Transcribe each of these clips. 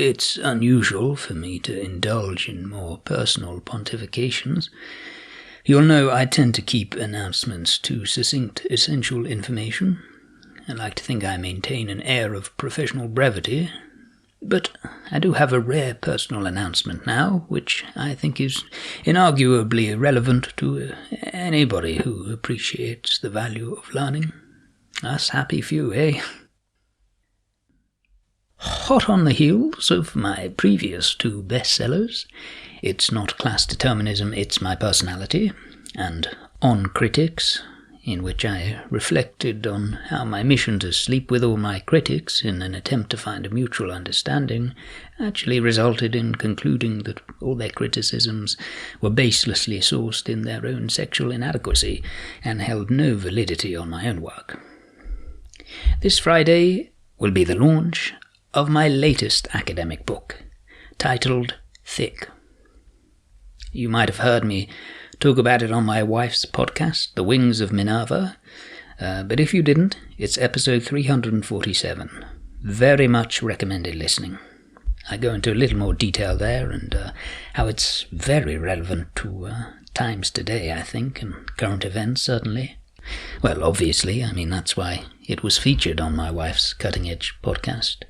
it's unusual for me to indulge in more personal pontifications, you'll know I tend to keep announcements to succinct, essential information. I like to think I maintain an air of professional brevity, but I do have a rare personal announcement now, which I think is inarguably relevant to anybody who appreciates the value of learning. Us happy few, eh? Hot on the heels of my previous 2 bestsellers, It's Not Class Determinism, It's My Personality, and On Critics, in which I reflected on how my mission to sleep with all my critics in an attempt to find a mutual understanding actually resulted in concluding that all their criticisms were baselessly sourced in their own sexual inadequacy and held no validity on my own work. This Friday will be the launch of my latest academic book, titled Thick. You might have heard me talk about it on my wife's podcast, The Wings of Minerva, but if you didn't, it's episode 347. Very much recommended listening. I go into a little more detail there and how it's very relevant to times today, I think, and current events, certainly. Well, obviously, that's why it was featured on my wife's cutting-edge podcast.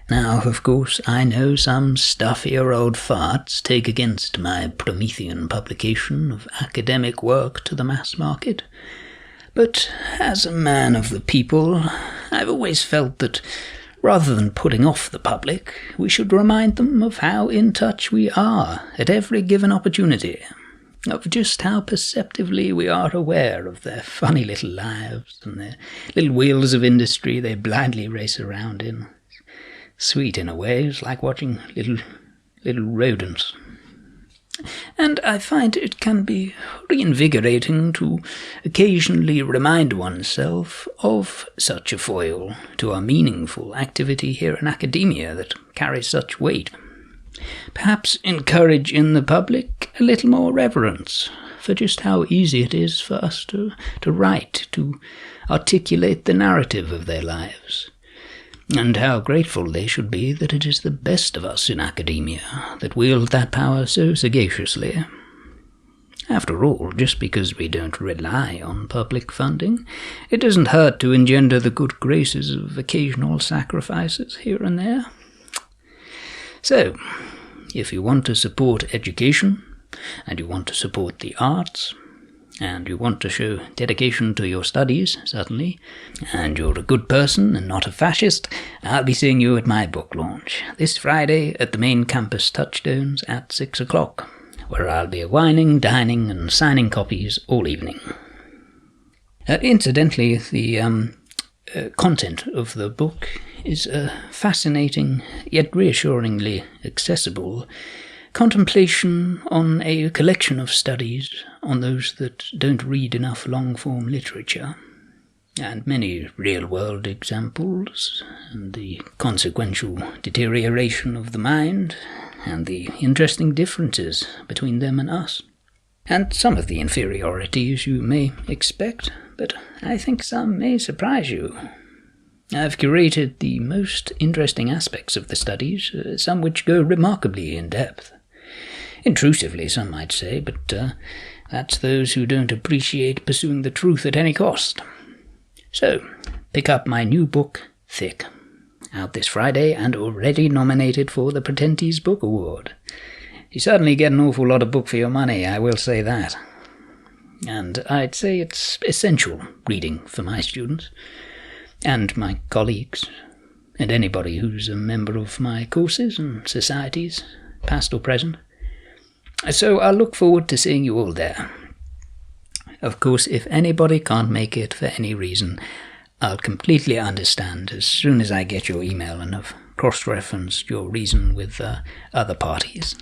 Now, of course, I know some stuffier old farts take against my Promethean publication of academic work to the mass market, but as a man of the people, I've always felt that rather than putting off the public, we should remind them of how in touch we are at every given opportunity, of just how perceptively we are aware of their funny little lives and their little wheels of industry they blindly race around in. Sweet in a way, it's like watching little rodents. And I find it can be reinvigorating to occasionally remind oneself of such a foil to our meaningful activity here in academia that carries such weight. Perhaps encourage in the public a little more reverence for just how easy it is for us to write, to articulate the narrative of their lives, and how grateful they should be that it is the best of us in academia that wield that power so sagaciously. After all, just because we don't rely on public funding, it doesn't hurt to engender the good graces of occasional sacrifices here and there. So, if you want to support education, and you want to support the arts, and you want to show dedication to your studies, certainly, and you're a good person and not a fascist, I'll be seeing you at my book launch, this Friday at the main campus touchstones at 6 o'clock, where I'll be wining, dining, and signing copies all evening. Incidentally, the content of the book is a fascinating, yet reassuringly accessible contemplation on a collection of studies on those that don't read enough long-form literature, and many real-world examples, and the consequential deterioration of the mind, and the interesting differences between them and us, and some of the inferiorities you may expect, but I think some may surprise you. I've curated the most interesting aspects of the studies, some which go remarkably in depth. Intrusively, some might say, but that's those who don't appreciate pursuing the truth at any cost. So, pick up my new book, Thick, out this Friday and already nominated for the Prometheus Book Award. You certainly get an awful lot of book for your money, I will say that. And I'd say it's essential reading for my students, and my colleagues, and anybody who's a member of my courses and societies, past or present. So I'll look forward to seeing you all there. Of course, if anybody can't make it for any reason, I'll completely understand as soon as I get your email and have cross-referenced your reason with other parties.